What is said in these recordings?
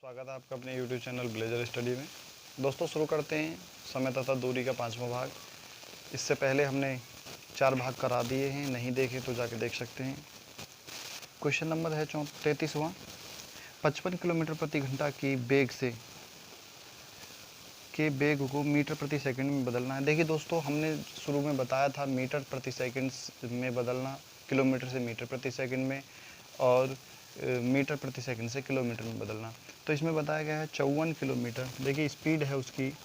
स्वागत है आपका अपने YouTube चैनल ब्लेजर स्टडी में। दोस्तों शुरू करते हैं समय तथा दूरी का 5वां भाग। इससे पहले हमने 4 भाग करा दिए हैं, नहीं देखे तो जाके देख सकते हैं। क्वेश्चन नंबर है 33वां। 55 किलोमीटर प्रति घंटा की वेग से के वेग को मीटर प्रति सेकंड में बदलना है। देखिए दोस्तों, हमने शुरू में बताया था मीटर प्रति सेकंड में बदलना, किलोमीटर से मीटर प्रति सेकंड में, और मीटर प्रति सेकंड से किलोमीटर में बदलना। तो इसमें बताया गया है 54 किलोमीटर। देखिए स्पीड है उसकी,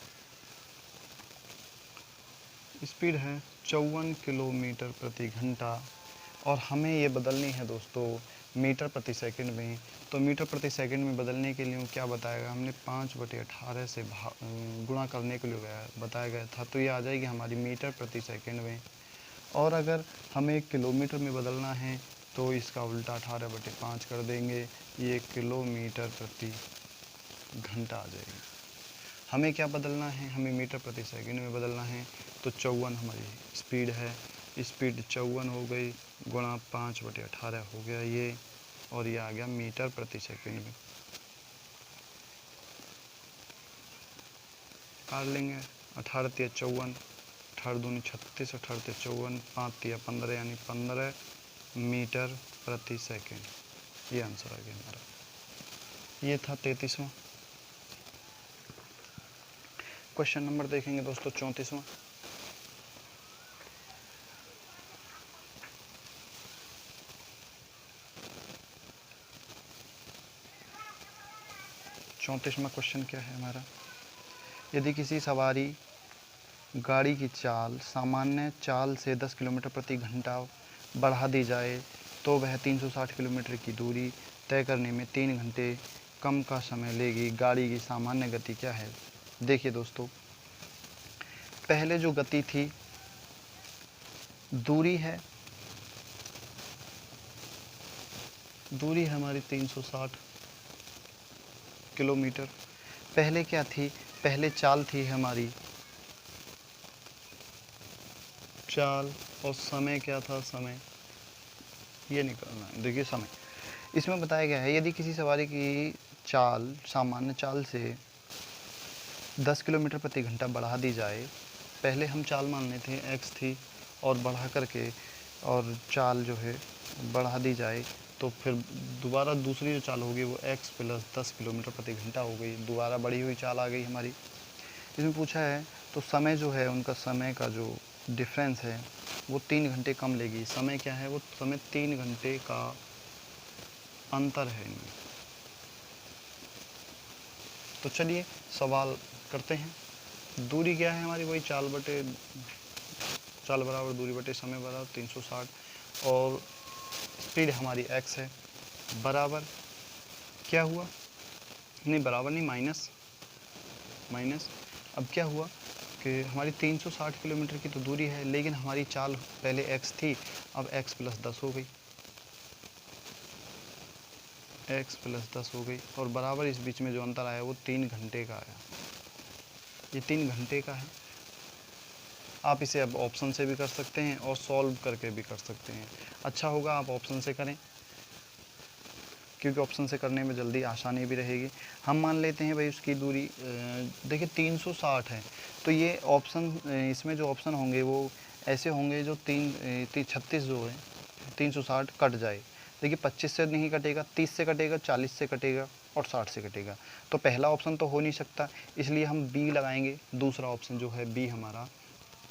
स्पीड है 54 किलोमीटर प्रति घंटा, और हमें ये बदलनी है दोस्तों मीटर प्रति सेकंड में। तो मीटर प्रति सेकंड में बदलने के लिए क्या बताएगा, हमने 5/18 से गुणा करने के लिए बताया गया था, तो ये आ जाएगी हमारी मीटर प्रति सेकंड में। और अगर हमें किलोमीटर में बदलना है तो इसका उल्टा 18/5 कर देंगे, ये किलोमीटर प्रति घंटा आ जाएगी। हमें क्या बदलना है, हमें मीटर प्रति सेकंड में बदलना है। तो 54 हमारी स्पीड है, स्पीड 54 हो गई, गुणा 5/18 हो गया ये, और ये आ गया मीटर प्रति सेकंड में। काट लेंगे, 18 × 54, 18 दूनी 36, 18 × 54, 5 × 15 यानी 15 मीटर प्रति सेकंड। ये आंसर आ गया हमारा। ये था 33वां। क्वेश्चन नंबर देखेंगे दोस्तों 34वां। 34वां क्वेश्चन क्या है हमारा, यदि किसी सवारी गाड़ी की चाल सामान्य चाल से 10 किलोमीटर प्रति घंटा बढ़ा दी जाए तो वह 360 किलोमीटर की दूरी तय करने में 3 घंटे कम का समय लेगी। गाड़ी की सामान्य गति क्या है। देखिए दोस्तों, पहले जो गति थी, दूरी है हमारी 360 किलोमीटर। पहले क्या थी, पहले चाल थी हमारी चाल, और समय क्या था, समय ये निकालना है। देखिए समय, इसमें बताया गया है यदि किसी सवारी की चाल सामान्य चाल से 10 किलोमीटर प्रति घंटा बढ़ा दी जाए, पहले हम चाल मान लेते हैं x थी, और बढ़ा करके और चाल जो है बढ़ा दी जाए, तो फिर दोबारा दूसरी जो चाल होगी वो x + 10 किलोमीटर प्रति घंटा हो गई, दोबारा बढ़ी हुई चाल आ गई हमारी। इसमें पूछा है तो समय जो है उनका समय का जो डिफरेंस है वो 3 घंटे कम लेगी। समय क्या है, वो समय 3 घंटे का अंतर है इनमें। तो चलिए सवाल करते हैं। दूरी क्या है हमारी, वही चाल बराबर दूरी बटे समय बराबर 360, और स्पीड हमारी x है, बराबर क्या हुआ, नहीं बराबर नहीं, माइनस। अब क्या हुआ कि हमारी 360 किलोमीटर की तो दूरी है, लेकिन हमारी चाल पहले x थी, अब x + 10 हो गई, x + 10 हो गई, और बराबर इस बीच में जो अंतर आया वो 3 घंटे का आया। ये 3 घंटे का है। आप इसे अब ऑप्शन से भी कर सकते हैं और सॉल्व करके भी कर सकते हैं। अच्छा होगा आप ऑप्शन से करें, क्योंकि ऑप्शन से करने में जल्दी आसानी भी रहेगी। हम मान लेते हैं भाई उसकी दूरी देखिए 360 है, तो ये ऑप्शन इसमें जो ऑप्शन होंगे वो ऐसे होंगे जो 36 जो है 360 कट जाए। देखिए 25 से नहीं कटेगा, 30 से कटेगा, 40 से कटेगा, और 60 से कटेगा। तो पहला ऑप्शन तो हो नहीं सकता, इसलिए हम बी लगाएंगे। दूसरा ऑप्शन जो है बी हमारा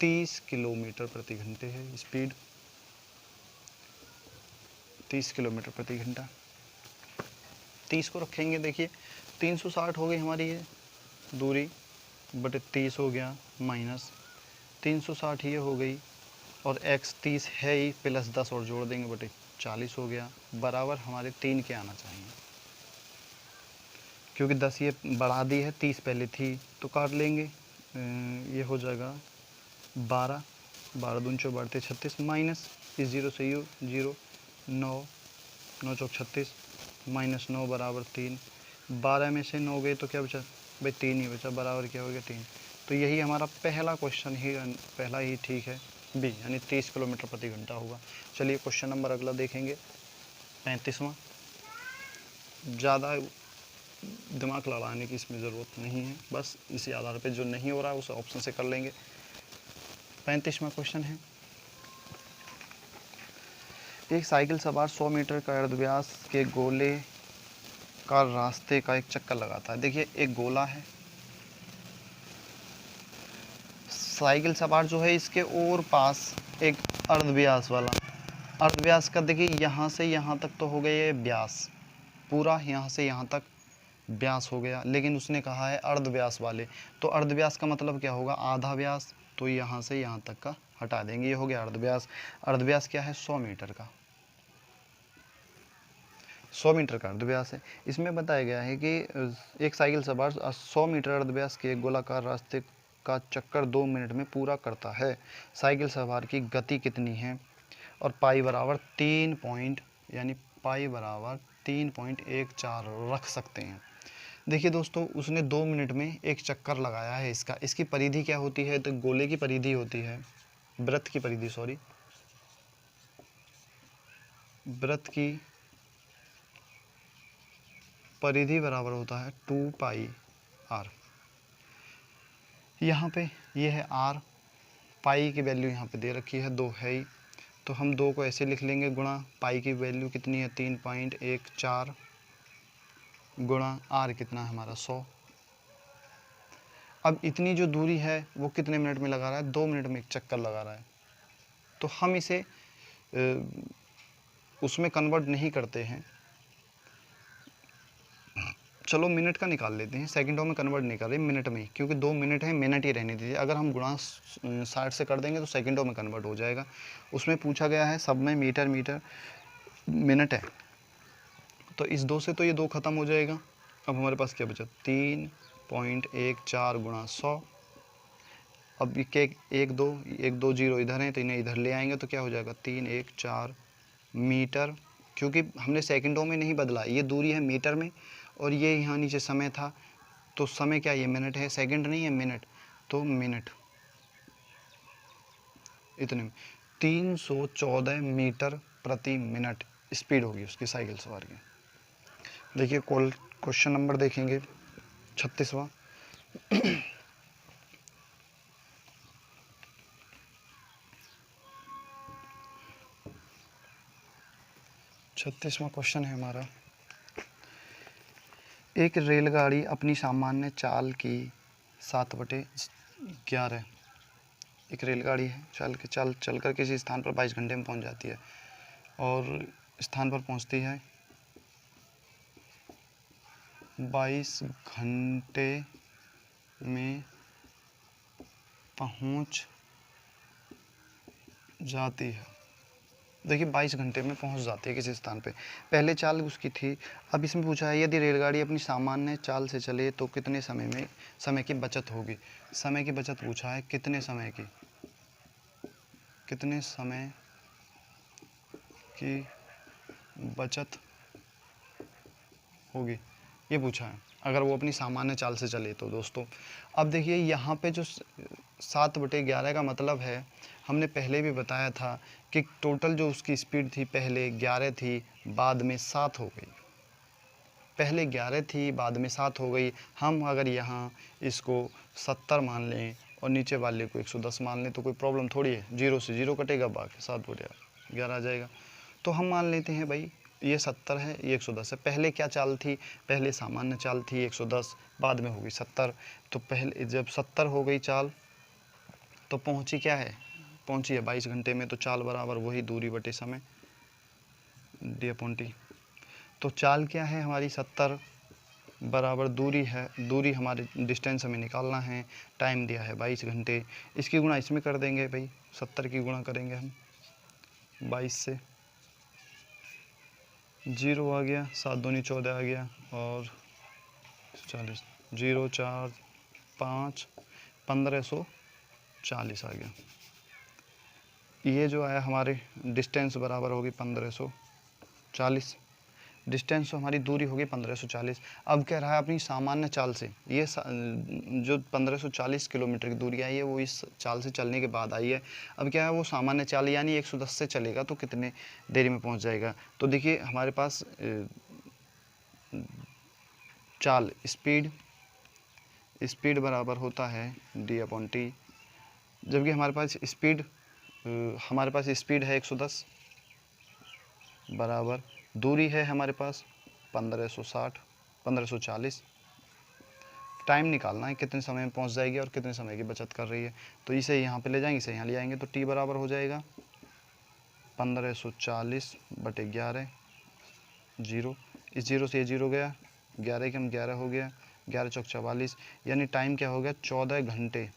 30 किलोमीटर प्रति घंटे है स्पीड, 30 किलोमीटर प्रति घंटा। 30 को रखेंगे, देखिए 360 हो गई हमारी ये दूरी, बटे 30 हो गया, माइनस 360 ये हो गई, और x 30 है ही, + 10 और जोड़ देंगे, बटे 40 हो गया, बराबर हमारे 3 के आना चाहिए। क्योंकि 10 ये बढ़ा दी है, 30 पहले थी, तो काट लेंगे, ये हो जाएगा 12, 12 दूनी 4 बढ़ते 36, माइनस इस 0 से यू 0, 9 9 चौक 36, -9 बराबर 3। 12 में से 9 गए तो क्या बचा भाई, 3 ही बचा, बराबर क्या हो गया 3। तो यही हमारा पहला क्वेश्चन ही, पहला ही ठीक है, बी, यानी 30 किलोमीटर प्रति घंटा होगा। चलिए क्वेश्चन नंबर अगला देखेंगे 35वां। ज़्यादा दिमाग लड़ाने की इसमें ज़रूरत नहीं है, बस इसी आधार पे जो नहीं हो रहा है उसे ऑप्शन से कर लेंगे। 35वां क्वेश्चन है, एक साइकिल सवार 100 मीटर का अर्धव्यास के गोले का रास्ते का एक चक्कर लगाता है। देखिए एक गोला है, साइकिल सवार जो है इसके और पास एक अर्धव्यास वाला, अर्धव्यास का देखिए यहाँ से यहाँ तक तो हो गया ये व्यास, पूरा यहाँ से यहाँ तक व्यास हो गया, लेकिन उसने कहा है अर्धव्यास वाले, तो अर्धव्यास का मतलब क्या होगा, आधा व्यास, तो यहाँ से यहाँ तक का हटा देंगे, ये हो गया अर्धव्यास। अर्धव्यास क्या है, 100 मीटर का, 100 मीटर का अर्धव्यास है। इसमें बताया गया है कि एक साइकिल सवार 100 मीटर अर्धव्यास के एक गोलाकार रास्ते का चक्कर 2 मिनट में पूरा करता है। साइकिल सवार की गति कितनी है, और पाई बराबर 3 पॉइंट, यानी पाई बराबर 3.14 रख सकते हैं। देखिए दोस्तों, उसने 2 मिनट में एक चक्कर लगाया है इसका, इसकी परिधि क्या होती है, तो गोले की परिधि होती है, वृत्त की परिधि, सॉरी, वृत्त की परिधि बराबर होता है 2 पाई आर। यहाँ पे ये है आर, पाई की वैल्यू यहाँ पे दे रखी है 2 है ही, तो हम 2 को ऐसे लिख लेंगे, गुणा पाई की वैल्यू कितनी है 3.14, गुणा आर कितना है हमारा 100। अब इतनी जो दूरी है वो कितने मिनट में लगा रहा है, 2 मिनट में एक चक्कर लगा रहा है, तो हम इसे उसमें कन्वर्ट नहीं करते हैं, चलो मिनट का निकाल लेते हैं, सेकंडों में कन्वर्ट नहीं कर रहे, मिनट में, क्योंकि 2 मिनट है, मिनट ही रहने दीजिए। अगर हम गुणा 60 से कर देंगे तो सेकंडों में कन्वर्ट हो जाएगा। उसमें पूछा गया है सब में मीटर मीटर मिनट है, तो इस 2 से तो ये 2 ख़त्म हो जाएगा। अब हमारे पास क्या बचा, 3.14 गुणा 100। अब ये एक दो जीरो इधर हैं तो इन्हें इधर ले आएंगे तो क्या हो जाएगा, 314 मीटर, क्योंकि हमने सेकंडों में नहीं बदला, ये दूरी है मीटर में, और ये यहाँ नीचे समय था, तो समय क्या, ये मिनट है, सेकंड नहीं है मिनट, तो मिनट, इतने में 314 मीटर प्रति मिनट स्पीड होगी उसकी साइकिल सवार की। देखिए क्वेश्चन नंबर देखेंगे 36वां। 36वां क्वेश्चन है हमारा, एक रेलगाड़ी अपनी सामान्य चाल की 7/11, एक रेलगाड़ी है, चल कर किसी स्थान पर 22 घंटे में पहुंच जाती है, और स्थान पर पहुंचती है 22 घंटे में पहुंच जाती है। देखिए 22 घंटे में पहुंच जाती है किसी स्थान पे, पहले चाल उसकी थी। अब इसमें पूछा है यदि रेलगाड़ी अपनी सामान्य चाल से चले तो कितने समय की बचत होगी। समय की बचत पूछा है, कितने समय की बचत होगी, ये पूछा है, अगर वो अपनी सामान्य चाल से चले तो। दोस्तों अब देखिए यहाँ पे जो 7/11 का मतलब है, हमने पहले भी बताया था कि टोटल जो उसकी स्पीड थी पहले 11 थी, बाद में 7 हो गई, पहले 11 थी बाद में 7 हो गई। हम अगर यहाँ इसको 70 मान लें और नीचे वाले को 110 मान लें तो कोई प्रॉब्लम थोड़ी है, 0 से 0 कटेगा, बाकी 7/11 आ जाएगा। तो हम मान लेते हैं भाई ये 70 है, ये 110 है। पहले क्या चाल थी, पहले सामान्य चाल थी 110, बाद में हो गई 70, तो पहले जब 70 हो गई चाल तो पहुंची क्या है, पहुंची है 22 घंटे में, तो चाल बराबर वही दूरी बटे समय, d/t। तो चाल क्या है हमारी 70 बराबर दूरी है, दूरी हमारे डिस्टेंस हमें निकालना है, टाइम दिया है 22 घंटे, इसकी गुणा इसमें कर देंगे भाई, 70 की गुणा करेंगे हम 22 से, 0 आ गया, 7 दूनी 14 आ गया, और 40, 0 4 5 1540 आ गया। ये जो आया हमारे डिस्टेंस बराबर होगी 1540, डिस्टेंस तो हमारी दूरी होगी 1540। अब कह रहा है अपनी सामान्य चाल से, ये जो 1540 किलोमीटर की दूरी आई है वो इस चाल से चलने के बाद आई है। अब क्या है, वो सामान्य चाल यानी 110 से चलेगा तो कितने देरी में पहुंच जाएगा। तो देखिए हमारे पास चाल स्पीड बराबर होता है d/t, जबकि हमारे पास स्पीड है 110 बराबर दूरी है हमारे पास 1540। टाइम निकालना है कितने समय में पहुंच जाएगी और कितने समय की बचत कर रही है। तो इसे यहाँ पे ले जाएंगे, इसे यहाँ ले आएंगे, तो t बराबर हो जाएगा 1540/11 जीरो, इस जीरो से ये जीरो गया, 11 के 11 हो गया, 11 चौक 44, यानी टाइम क्या हो गया 14 घंटे।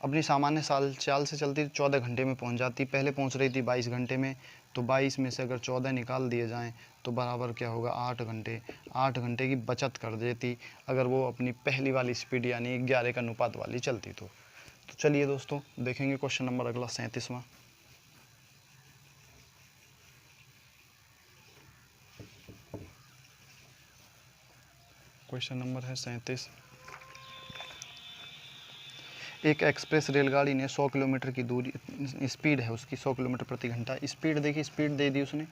अपनी सामान्य चाल से चलती 14 घंटे में पहुंच जाती, पहले पहुंच रही थी 22 घंटे में, तो 22 में से अगर 14 निकाल दिए जाएं तो बराबर क्या होगा 8 घंटे। 8 घंटे की बचत कर देती अगर वो अपनी पहली वाली स्पीड यानी 11 का अनुपात वाली चलती तो चलिए दोस्तों देखेंगे क्वेश्चन नंबर अगला 37वां। क्वेश्चन नंबर है 37। एक एक्सप्रेस रेलगाड़ी ने 100 किलोमीटर की दूरी, स्पीड है उसकी 100 किलोमीटर प्रति घंटा। स्पीड देखिए, स्पीड दे दी उसने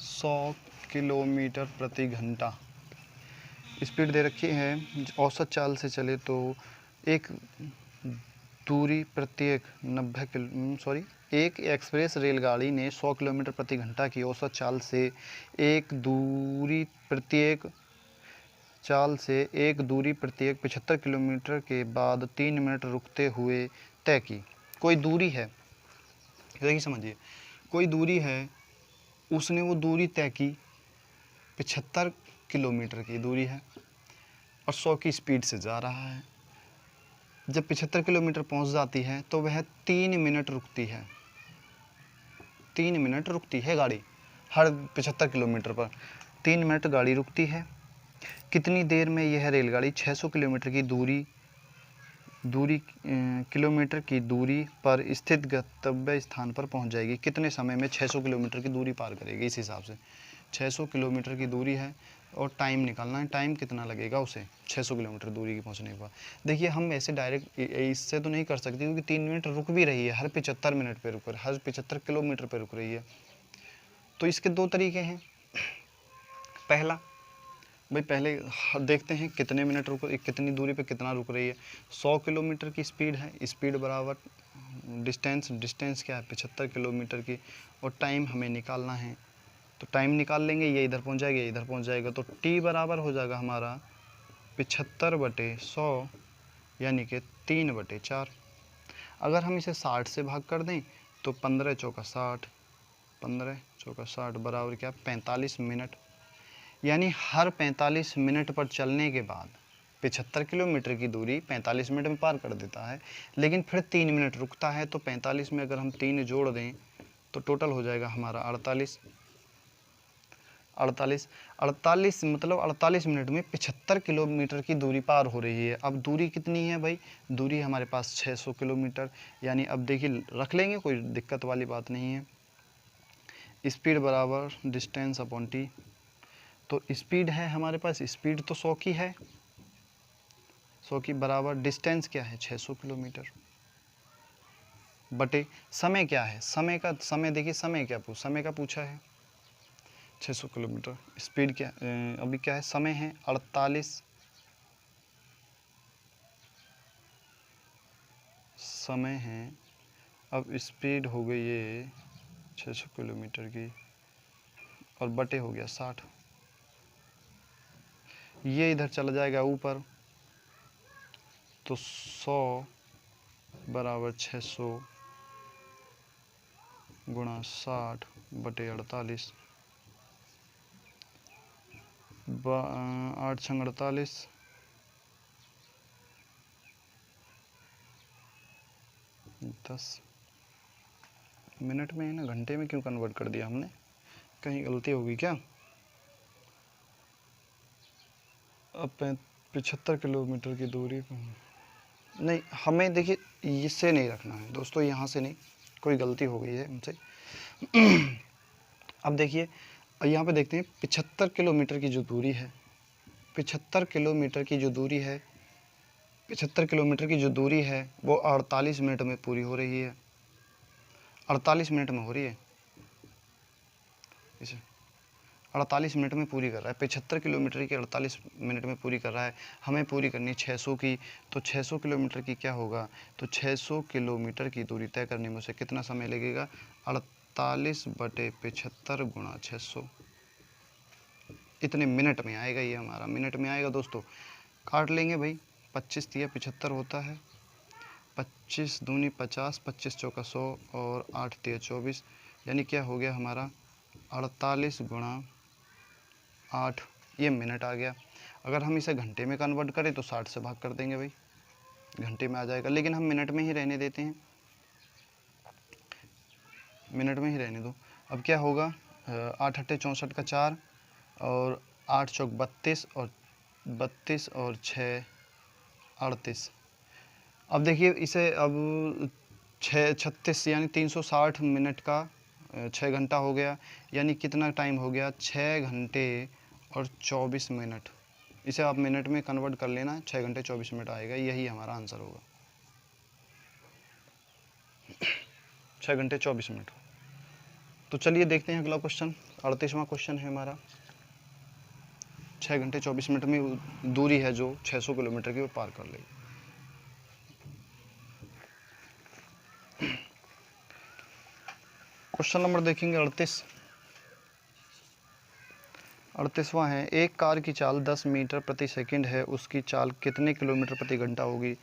100 किलोमीटर प्रति घंटा स्पीड दे रखी है। औसत चाल से चले तो एक एक्सप्रेस रेलगाड़ी ने 100 किलोमीटर प्रति घंटा की औसत चाल से एक दूरी प्रत्येक 75 किलोमीटर के बाद 3 मिनट रुकते हुए तय की। कोई दूरी है, देखिए समझिए, कोई दूरी है, उसने वो दूरी तय की 75 किलोमीटर की दूरी है और 100 की स्पीड से जा रहा है। जब 75 किलोमीटर पहुंच जाती है तो वह 3 मिनट रुकती है। 3 मिनट रुकती है गाड़ी, हर 75 किलोमीटर पर 3 मिनट गाड़ी रुकती है। कितनी देर में यह रेलगाड़ी 600 किलोमीटर की किलोमीटर की दूरी पर स्थित गंतव्य स्थान पर पहुंच जाएगी? कितने समय में 600 किलोमीटर की दूरी पार करेगी? इस हिसाब से 600 किलोमीटर की दूरी है और टाइम निकालना है, टाइम कितना लगेगा उसे 600 किलोमीटर दूरी की पहुंचने के बाद। देखिए हम ऐसे डायरेक्ट इससे तो नहीं कर सकते क्योंकि 3 मिनट रुक भी रही है, हर 75 मिनट पे रुक रही है, हर 75 किलोमीटर पे रुक रही है। तो इसके 2 तरीके हैं। पहला भाई, पहले देखते हैं कितने मिनट कितनी दूरी पे कितना रुक रही है। 100 किलोमीटर की स्पीड है, स्पीड बराबर डिस्टेंस क्या है 75 किलोमीटर की, और टाइम हमें निकालना है। तो टाइम निकाल लेंगे, ये इधर पहुंच जाएगा, ये इधर पहुंच जाएगा, तो t बराबर हो जाएगा हमारा 75/100 यानी कि 3/4। अगर हम इसे 60 से भाग कर दें तो 15 चौका 60 बराबर क्या 45 मिनट, यानी हर 45 मिनट पर चलने के बाद 75 किलोमीटर की दूरी 45 मिनट में पार कर देता है, लेकिन फिर 3 मिनट रुकता है। तो 45 में अगर हम 3 जोड़ दें तो टोटल हो जाएगा हमारा 48 मतलब 48 मिनट में 75 किलोमीटर की दूरी पार हो रही है। अब दूरी कितनी है भाई? दूरी हमारे पास 600 किलोमीटर, यानी अब देखिए रख लेंगे, कोई दिक्कत वाली बात नहीं है। स्पीड बराबर डिस्टेंस अपॉन टी, तो स्पीड है हमारे पास, स्पीड तो 100 की है, 100 की बराबर डिस्टेंस क्या है 600 किलोमीटर बटे समय क्या है, समय देखिए समय का पूछा है 600 किलोमीटर। स्पीड क्या अभी क्या है, समय है 48, समय है, अब स्पीड हो गई ये 600 किलोमीटर की और बटे हो गया 60, ये इधर चला जाएगा ऊपर, तो 100 बराबर 600 गुणा 60 बटे 48, 8 छंग 48, 10 मिनट में है ना, घंटे में क्यों कन्वर्ट कर दिया हमने, कहीं गलती होगी क्या? अब 75 किलोमीटर की दूरी नहीं, हमें देखिए इससे नहीं रखना है दोस्तों, यहाँ से नहीं, कोई गलती हो गई है हमसे। अब देखिए यहाँ पे देखते हैं 75 किलोमीटर की जो दूरी है, 75 किलोमीटर की जो दूरी है, 75 किलोमीटर की जो दूरी है वो 48 मिनट में पूरी हो रही है, 48 मिनट में हो रही है। इसे 48 मिनट में पूरी कर रहा है। 75 किलोमीटर की 48 मिनट में पूरी कर रहा है। हमें पूरी करनी है 600 की, तो 600 किलोमीटर की क्या होगा, तो 600 किलोमीटर की दूरी तय करने में उसे कितना समय लगेगा, 48/75 गुणा 600, इतने मिनट में आएगा। ये हमारा मिनट में आएगा दोस्तों। काट लेंगे भाई, 25 तिया 75 होता है, 25 दूनी 50, 25 चौका 100 और 8 तिया 24, यानी क्या हो गया हमारा 48 गुणा 8, ये मिनट आ गया। अगर हम इसे घंटे में कन्वर्ट करें तो 60 से भाग कर देंगे भाई, घंटे में आ जाएगा, लेकिन हम मिनट में ही रहने देते हैं, मिनट में ही रहने दो। अब क्या होगा, 8 अट्ठे 64 का 4 और 8 चौक 32 और 32 और 6 38। अब देखिए इसे, अब 6 36 यानी 360 मिनट का 6 घंटा हो गया, यानी कितना टाइम हो गया, 6 घंटे और 24 मिनट। इसे आप मिनट में कन्वर्ट कर लेना, 6 घंटे 24 मिनट आएगा, यही हमारा आंसर होगा, 6 घंटे 24 मिनट। तो चलिए देखते हैं अगला क्वेश्चन, 38वां क्वेश्चन है हमारा। 6 घंटे 24 मिनट में दूरी है जो 600 किलोमीटर की, वो पार कर लेगी। क्वेश्चन नंबर देखेंगे 38वां है, एक कार की चाल 10 मीटर प्रति सेकंड है, उसकी चाल कितने किलोमीटर प्रति घंटा होगी।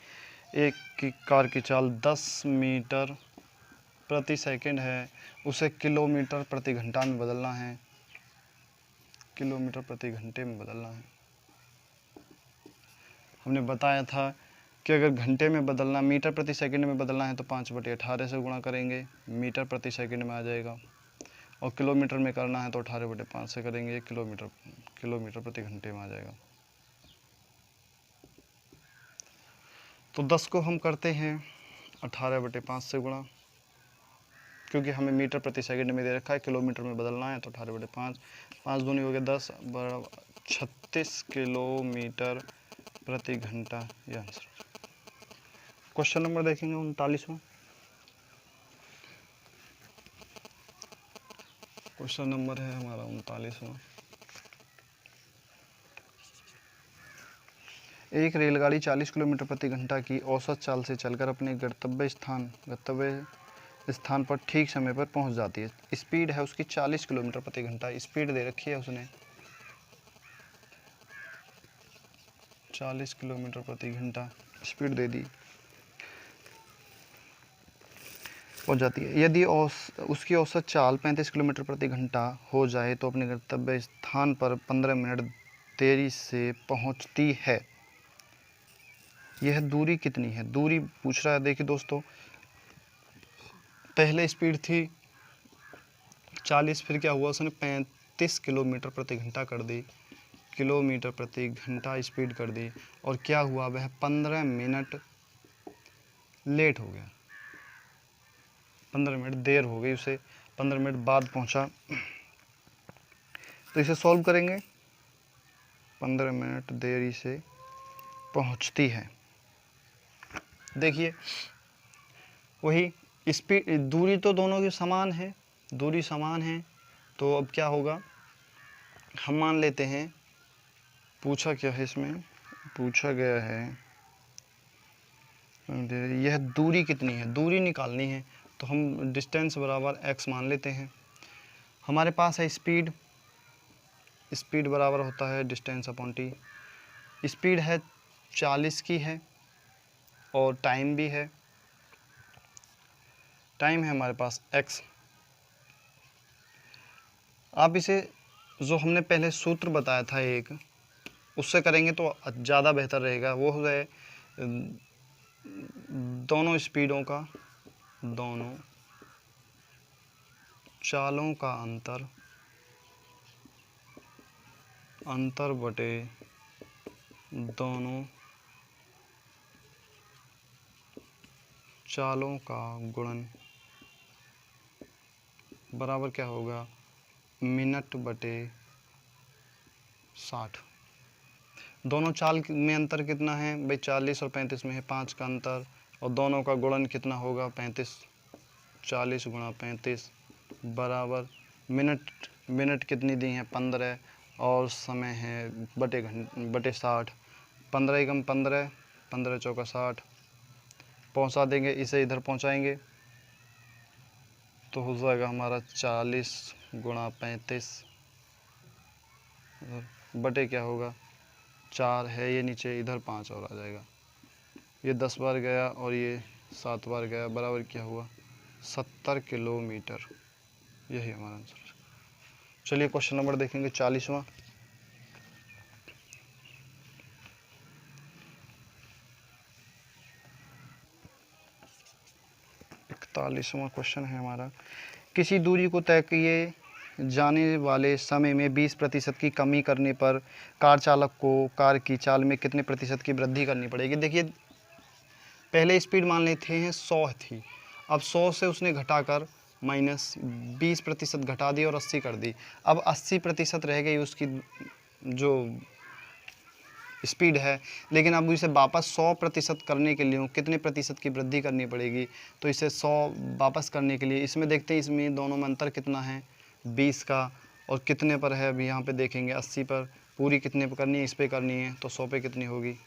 एक की कार की चाल 10 मीटर प्रति सेकंड है, उसे किलोमीटर प्रति घंटा में बदलना है, किलोमीटर प्रति घंटे में बदलना है। हमने बताया था कि अगर घंटे में बदलना, मीटर प्रति सेकंड में बदलना है तो 5/18 से गुणा करेंगे, मीटर प्रति सेकंड में आ जाएगा, और किलोमीटर में करना है तो 18/5 से करेंगे, किलोमीटर प्रति घंटे में आ जाएगा। तो 10 को हम करते हैं 18/5 से गुणा, क्योंकि हमें मीटर प्रति सेकंड में दे रखा है, किलोमीटर में बदलना है तो 18/5, 5 दूनी हो गया 10, 36 किलोमीटर प्रति घंटा, ये आंसर। क्वेश्चन नंबर देखेंगे 39वां। क्वेश्चन नंबर है हमारा 39वां। एक रेलगाड़ी 40 किलोमीटर प्रति घंटा की औसत चाल से चलकर अपने गंतव्य स्थान पर ठीक समय पर पहुंच जाती है। स्पीड है उसकी 40 किलोमीटर प्रति घंटा, स्पीड दे रखी है उसने 40 किलोमीटर प्रति घंटा स्पीड दे दी, पहुंच जाती है। यदि उसकी औसत चाल 35 किलोमीटर प्रति घंटा हो जाए तो अपने गंतव्य स्थान पर 15 मिनट देरी से पहुंचती है। यह दूरी कितनी है, दूरी पूछ रहा है। देखिए दोस्तों, पहले स्पीड थी 40, फिर क्या हुआ उसने 35 किलोमीटर प्रति घंटा कर दी, किलोमीटर प्रति घंटा स्पीड कर दी, और क्या हुआ, वह 15 मिनट लेट हो गया, 15 मिनट देर हो गई उसे, 15 मिनट बाद पहुंचा। तो इसे सॉल्व करेंगे, 15 मिनट देरी से पहुंचती है। देखिए वही स्पीड, दूरी तो दोनों की समान है, दूरी समान है, तो अब क्या होगा, हम मान लेते हैं, पूछा क्या है इसमें, पूछा गया है यह दूरी कितनी है, दूरी निकालनी है, तो हम डिस्टेंस बराबर x मान लेते हैं। हमारे पास है स्पीड, स्पीड बराबर होता है डिस्टेंस अपॉन t। स्पीड है 40 की है, और टाइम भी है, टाइम है हमारे पास x। आप इसे जो हमने पहले सूत्र बताया था एक, उससे करेंगे तो ज़्यादा बेहतर रहेगा। वो है दोनों स्पीडों का, दोनों चालों का अंतर बटे दोनों चालों का गुणन बराबर क्या होगा, मिनट बटे 60। दोनों चाल में अंतर कितना है भाई, 40 और 35 में है 5 का अंतर, और दोनों का गुणन कितना होगा 35, 40 गुणा 35 बराबर मिनट मिनट कितनी दी हैं 15 और समय है बटे 60। 15 एकम 15, 15 चौका 60। पहुंचा देंगे, इसे इधर पहुंचाएंगे तो हो जाएगा हमारा 40 गुणा 35 बटे क्या होगा 4 है ये नीचे, इधर 5 और आ जाएगा। ये 10 बार गया और ये 7 बार गया, बराबर क्या हुआ 70 किलोमीटर। यही हमारा आंसर। चलिए क्वेश्चन नंबर देखेंगे 40वां। 41वां क्वेश्चन है हमारा, किसी दूरी को तय किए जाने वाले समय में 20% की कमी करने पर कार चालक को कार की चाल में कितने प्रतिशत की वृद्धि करनी पड़ेगी। देखिए पहले स्पीड मान लेते हैं 100 थी, अब 100 से उसने घटाकर -20% घटा दी और 80 कर दी। अब 80% रह गई उसकी जो स्पीड है, लेकिन अब इसे वापस 100% करने के लिए कितने प्रतिशत की वृद्धि करनी पड़ेगी। तो इसे 100 वापस करने के लिए इसमें देखते हैं इसमें दोनों में अंतर कितना है 20 का, और कितने पर है अभी यहाँ पे देखेंगे 80 पर। पूरी कितने पर करनी है, इस पर करनी है, तो 100 पे कितनी होगी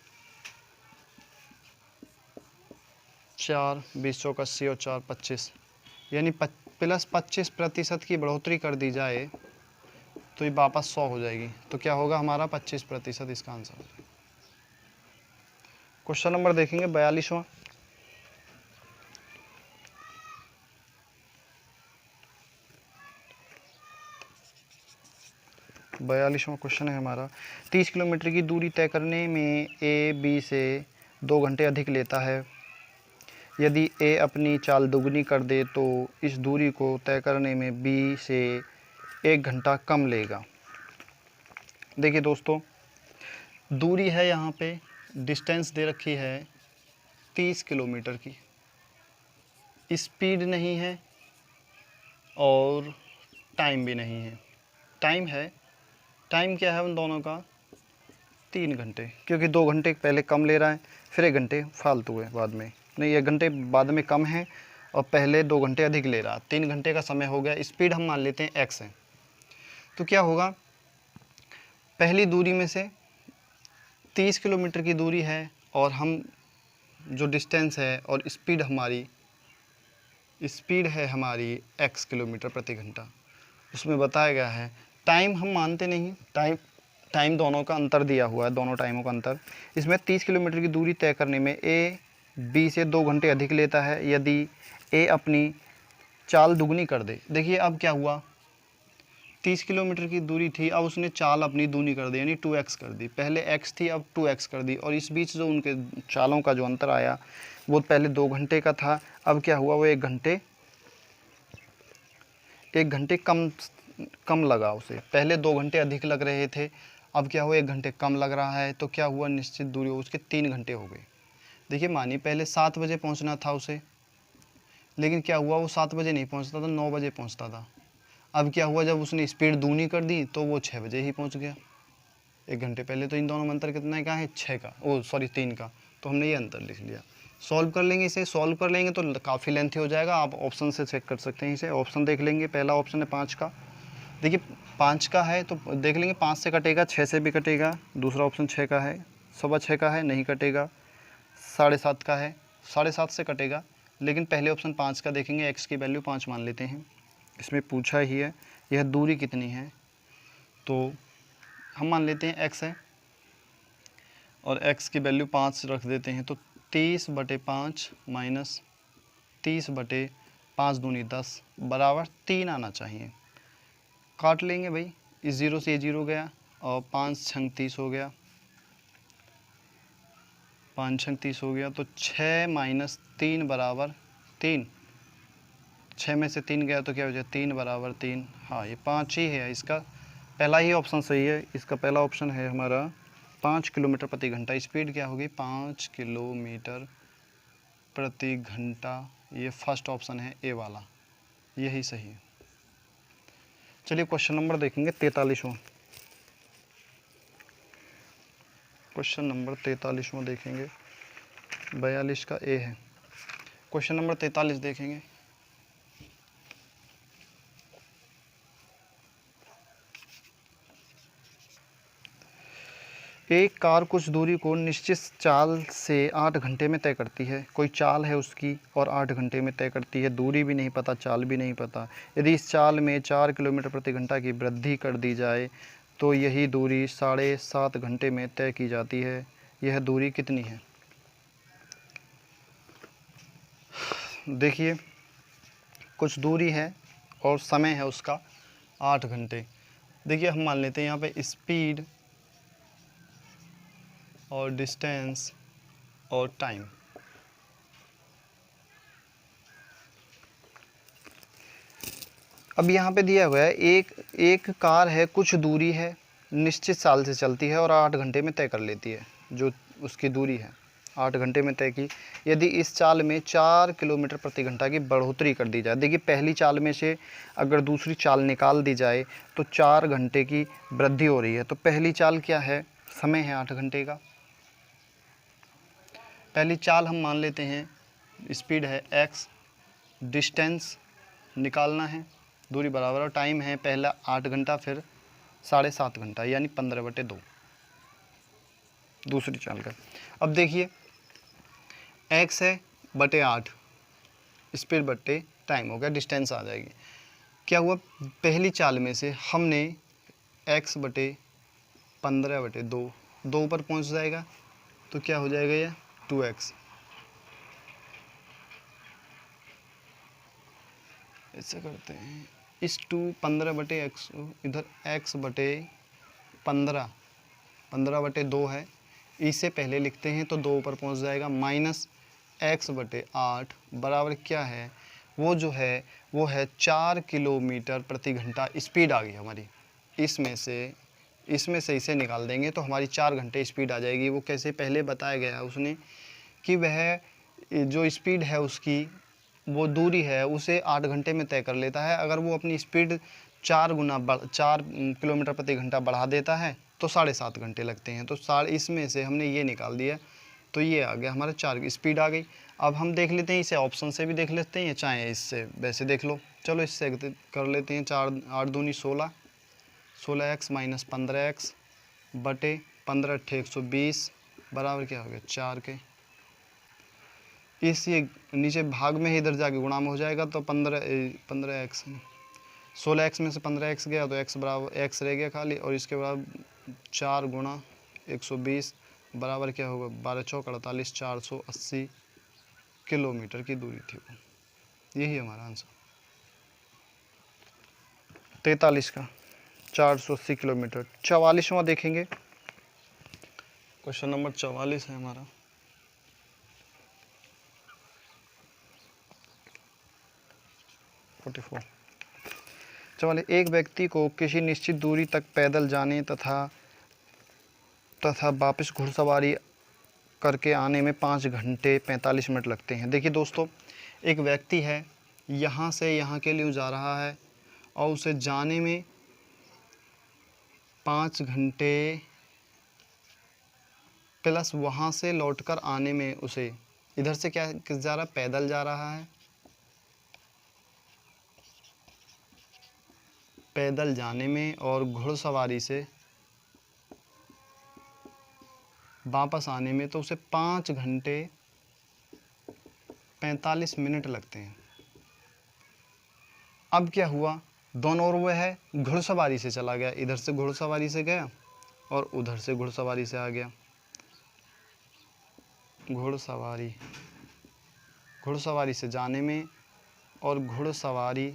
4, 20 चौका 80 और 4 25, यानी प्लस 25% की बढ़ोतरी कर दी जाए तो ये वापस 100 हो जाएगी। तो क्या होगा हमारा 25%, इसका आंसर हो जाएगा। क्वेश्चन नंबर देखेंगे 42वां। 42वां क्वेश्चन है हमारा, 30 किलोमीटर की दूरी तय करने में ए बी से 2 घंटे अधिक लेता है। यदि ए अपनी चाल दुगनी कर दे तो इस दूरी को तय करने में बी से 1 घंटा कम लेगा। देखिए दोस्तों, दूरी है यहाँ पे, डिस्टेंस दे रखी है 30 किलोमीटर की, स्पीड नहीं है और टाइम भी नहीं है। टाइम है, टाइम क्या है उन दोनों का 3 घंटे, क्योंकि 2 घंटे पहले कम ले रहा है, फिर 1 घंटे फालतू है बाद में, नहीं 1 घंटे बाद में कम है और पहले 2 घंटे अधिक ले रहा, 3 घंटे का समय हो गया। स्पीड हम मान लेते हैं x है। तो क्या होगा, पहली दूरी में से 30 किलोमीटर की दूरी है और हम जो डिस्टेंस है और स्पीड है हमारी x किलोमीटर प्रति घंटा, उसमें बताया गया है। टाइम हम मानते नहीं, टाइम दोनों का अंतर दिया हुआ है, दोनों टाइमों का अंतर। इसमें 30 किलोमीटर की दूरी तय करने में ए बी से 2 घंटे अधिक लेता है। यदि ए अपनी चाल दुगनी कर दे, देखिए अब क्या हुआ, 30 किलोमीटर की दूरी थी, अब उसने चाल अपनी दूनी कर दी, यानी 2x कर दी। पहले x थी, अब 2x कर दी, और इस बीच जो उनके चालों का जो अंतर आया वो पहले 2 घंटे का था, अब क्या हुआ वो 1 घंटे कम लगा उसे। पहले 2 घंटे अधिक लग रहे थे, अब क्या हुआ 1 घंटे कम लग रहा है, तो क्या हुआ निश्चित दूरी उसके 3 घंटे हो गए। देखिए मानिए पहले 7 बजे पहुंचना था उसे, लेकिन क्या हुआ वो 7 बजे नहीं पहुंचता था, 9 बजे पहुंचता था। अब क्या हुआ, जब उसने स्पीड दूनी कर दी तो वो 6 बजे ही पहुंच गया, 1 घंटे पहले। तो इन दोनों में अंतर कितना का है 6 का, 3 का, तो हमने ये अंतर लिख लिया। सॉल्व कर लेंगे, इसे सॉल्व कर लेंगे तो काफ़ी लेंथी हो जाएगा। आप ऑप्शन से चेक कर सकते हैं इसे। ऑप्शन देख लेंगे, पहला ऑप्शन है 5 का, देखिए 5 का है तो देख लेंगे 5 से कटेगा, 6 से भी कटेगा। दूसरा ऑप्शन 6 का है, 6.25 का है, नहीं कटेगा। 7.5 का है, 7.5 से कटेगा। लेकिन पहले ऑप्शन 5 का देखेंगे, एक्स की वैल्यू 5 मान लेते हैं, इसमें पूछा ही है यह दूरी कितनी है, तो हम मान लेते हैं x है और x की वैल्यू 5 रख देते हैं। तो 30/5 माइनस 30/5 दूनी 10 बराबर 3 आना चाहिए। काट लेंगे भाई, इस 0 से ये 0 गया और 5 छंग 30 हो गया, 5 छंग 30 हो गया। तो 6 माइनस 3 बराबर 3, 6 में से 3 गया तो क्या हो जाए 3 बराबर 3। हाँ ये 5 ही है, इसका पहला ही ऑप्शन सही है। इसका पहला ऑप्शन है हमारा 5 किलोमीटर प्रति घंटा। स्पीड क्या होगी 5 किलोमीटर प्रति घंटा, ये फर्स्ट ऑप्शन है ए वाला, यही सही है। चलिए क्वेश्चन नंबर देखेंगे 43वां। क्वेश्चन नंबर 43वां देखेंगे, 42 का ए है। क्वेश्चन नंबर 43 देखेंगे। एक कार कुछ दूरी को निश्चित चाल से 8 घंटे में तय करती है। कोई चाल है उसकी और 8 घंटे में तय करती है। दूरी भी नहीं पता, चाल भी नहीं पता। यदि इस चाल में 4 किलोमीटर प्रति घंटा की वृद्धि कर दी जाए तो यही दूरी 7.5 घंटे में तय की जाती है। यह दूरी कितनी है? देखिए, कुछ दूरी है और समय है उसका 8 घंटे। देखिए, हम मान लेते हैं यहाँ पे स्पीड और डिस्टेंस और टाइम। अब यहाँ पे दिया हुआ है एक कार है, कुछ दूरी है, निश्चित चाल से चलती है और 8 घंटे में तय कर लेती है। जो उसकी दूरी है 8 घंटे में तय की। यदि इस चाल में 4 किलोमीटर प्रति घंटा की बढ़ोतरी कर दी जाए, देखिए पहली चाल में से अगर दूसरी चाल निकाल दी जाए तो 4 घंटे की वृद्धि हो रही है। तो पहली चाल क्या है? समय है 8 घंटे का। पहली चाल हम मान लेते हैं, स्पीड है x, डिस्टेंस निकालना है, दूरी बराबर, और टाइम है पहला 8 घंटा, फिर 7.5 घंटा, यानी 15/2 दूसरी चाल का। अब देखिए, x है बटे 8, स्पीड बटे टाइम हो गया, डिस्टेंस आ जाएगी। क्या हुआ? पहली चाल में से हमने x बटे 15/2, 2 ऊपर पहुंच जाएगा तो क्या हो जाएगा? ये 2x। ऐसे करते हैं, इस 15/x, इधर x बटे 15/2 है, इसे पहले लिखते हैं तो 2 ऊपर पहुंच जाएगा, माइनस x बटे 8 बराबर क्या है? वो जो है वो है 4 किलोमीटर प्रति घंटा स्पीड आ गई हमारी। इसमें से इसे निकाल देंगे तो हमारी 4 घंटे स्पीड आ जाएगी। वो कैसे? पहले बताया गया है उसने कि वह जो स्पीड है उसकी, वो दूरी है, उसे 8 घंटे में तय कर लेता है। अगर वो अपनी स्पीड 4 किलोमीटर प्रति घंटा बढ़ा देता है तो 7.5 घंटे लगते हैं। तो इसमें से हमने ये निकाल दिया, तो ये आ गया हमारा 4 स्पीड आ गई। अब हम देख लेते हैं, इसे ऑप्शन से भी देख लेते हैं, चाहे इससे वैसे देख लो। चलो इससे कर लेते हैं। 4 8 दूनी 16, 16x माइनस 15x बटे 15 × 120 बराबर क्या हो गया? 4 के। इस ये नीचे भाग में ही इधर जाके गुणा में हो जाएगा, तो 15x, 16x में से 15x गया तो x बराबर x रह गया खाली, और इसके बराबर 4 गुणा 120 बराबर क्या होगा? 12 चौक 48, 480 किलोमीटर की दूरी थी वो। यही हमारा आंसर 43 का 480 किलोमीटर। 44वां देखेंगे, क्वेश्चन नंबर 44 है हमारा। चलिए, एक व्यक्ति को किसी निश्चित दूरी तक पैदल जाने तथा वापस घुड़सवारी करके आने में 5 घंटे 45 मिनट लगते हैं। देखिए दोस्तों, एक व्यक्ति है, यहाँ से यहाँ के लिए जा रहा है और उसे जाने में 5 घंटे प्लस वहाँ से लौटकर आने में उसे, इधर से क्या किस जा रहा है? पैदल जा रहा है। पैदल जाने में और घुड़सवारी से वापस आने में तो उसे 5 घंटे 45 मिनट लगते हैं। अब क्या हुआ? दोनों ओर वह है घुड़सवारी से चला गया, इधर से घुड़सवारी से गया और उधर से घुड़सवारी से आ गया। घुड़सवारी से जाने में और घुड़सवारी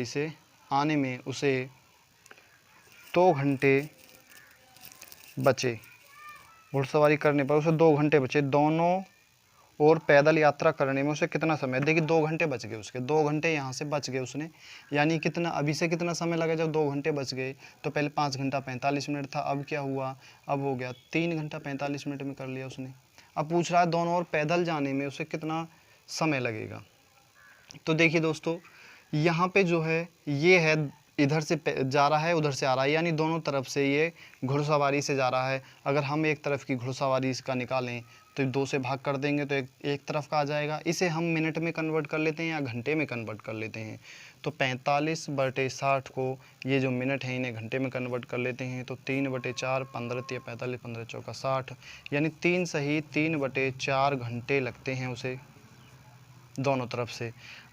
से आने में उसे 2 घंटे बचे। घुड़सवारी करने पर उसे 2 घंटे बचे। दोनों और पैदल यात्रा करने में उसे कितना समय? देखिए 2 घंटे बच गए उसके, 2 घंटे यहाँ से बच गए उसने, यानी कितना अभी से कितना समय लगा? जब 2 घंटे बच गए तो पहले 5 घंटा 45 मिनट था, अब क्या हुआ? अब हो गया 3 घंटा 45 मिनट में कर लिया उसने। अब पूछ रहा है दोनों ओर पैदल जाने में उसे कितना समय लगेगा। तो देखिए दोस्तों, यहाँ पे जो है ये है, इधर से जा रहा है उधर से आ रहा है, यानी दोनों तरफ से ये घुड़सवारी से जा रहा है। अगर हम एक तरफ की घुड़सवारी इसका निकालें तो 2 से भाग कर देंगे तो एक तरफ का आ जाएगा। इसे हम मिनट में कन्वर्ट कर लेते हैं या घंटे में कन्वर्ट कर लेते हैं। तो 45/60 को ये जो मिनट हैं इन्हें घंटे में कन्वर्ट कर लेते हैं। तो 3/4 15 × 45 15 चौका 60, यानी 3 सही 3/4 घंटे लगते हैं उसे दोनों तरफ से।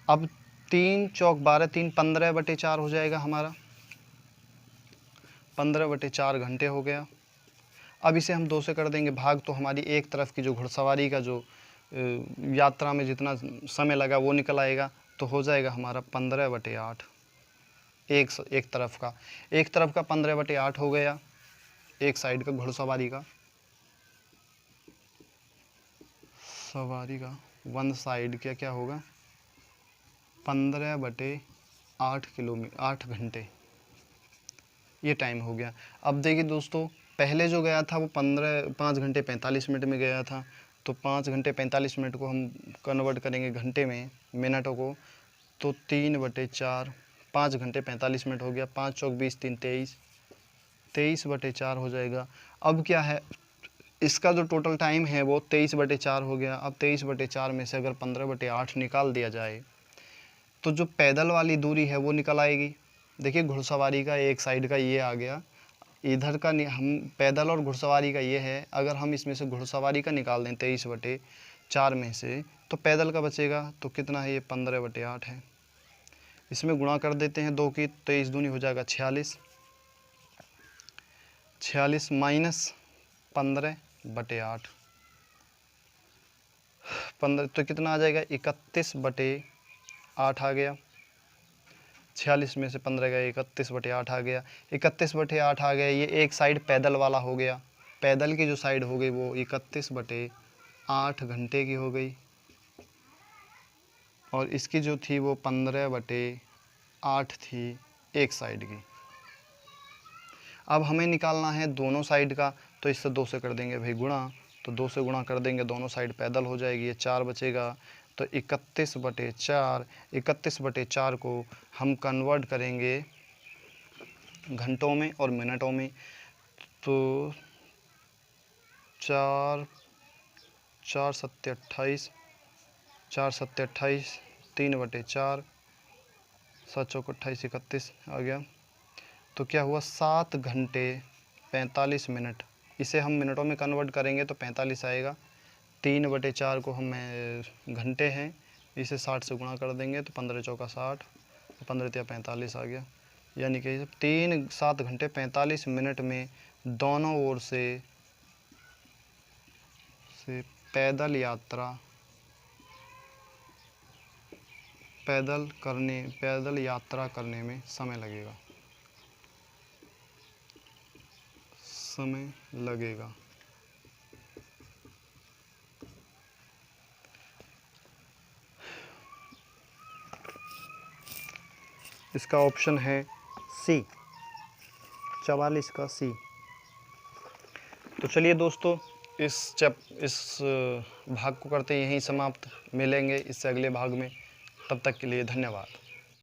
अब 3 चौक 12 3 15/4 हो जाएगा हमारा, 15/4 घंटे हो गया। अब इसे हम 2 से कर देंगे भाग, तो हमारी एक तरफ की जो घुड़सवारी का जो यात्रा में जितना समय लगा वो निकल आएगा। तो हो जाएगा हमारा 15/8 एक तरफ का 15/8 हो गया एक साइड का घुड़सवारी का, सवारी का वन साइड का क्या होगा 15/8 किलोमीटर 8 घंटे, ये टाइम हो गया। अब देखिए दोस्तों, पहले जो गया था वो 5 घंटे 45 मिनट में गया था। तो 5 घंटे 45 मिनट को हम कन्वर्ट करेंगे घंटे में, मिनटों को, तो 3/4 5 घंटे 45 मिनट हो गया। 5 चौक 20 3 23, 23/4 हो जाएगा। अब क्या है, इसका जो टोटल टाइम है वो 23/4 हो गया। अब 23/4 में से अगर 15/8 निकाल दिया जाए तो जो पैदल वाली दूरी है वो निकल आएगी। देखिए घुड़सवारी का एक साइड का ये आ गया, इधर का हम पैदल और घुड़सवारी का ये है। अगर हम इसमें से घुड़सवारी का निकाल दें 23/4 में से, तो पैदल का बचेगा। तो कितना है ये 15/8 है। इसमें गुणा कर देते हैं 2 की, 23 दूनी हो जाएगा 46, 46 माइनस 15/8, 15 तो कितना आ जाएगा 31/8 आ गया। 46 में से 15 गया 31/8 आ गया। 31/8 आ गया। ये एक साइड पैदल वाला हो गया, पैदल की जो साइड हो गई वो 31/8 घंटे की हो गई, और इसकी जो थी वो 15/8 थी एक साइड की। अब हमें निकालना है दोनों साइड का, तो इससे 2 से कर देंगे भाई गुणा। तो 2 से गुणा कर देंगे, दोनों साइड पैदल हो जाएगी, ये 4 बचेगा। तो 31/4 को हम कन्वर्ट करेंगे घंटों में और मिनटों में। तो 4 7 28, 4 7 28, 3/4, 7 चौक 28 31 आ गया। तो क्या हुआ 7 घंटे 45 मिनट। इसे हम मिनटों में कन्वर्ट करेंगे तो 45 आएगा। 3/4 को हम घंटे हैं, इसे 60 से गुणा कर देंगे तो 15 चौका 60, 15 × 45 आ गया। यानी कि 7 घंटे 45 मिनट में दोनों ओर से पैदल यात्रा करने में समय लगेगा। इसका ऑप्शन है सी, 44 का सी। तो चलिए दोस्तों, इस भाग को करते यहीं समाप्त। मिलेंगे इससे अगले भाग में, तब तक के लिए धन्यवाद।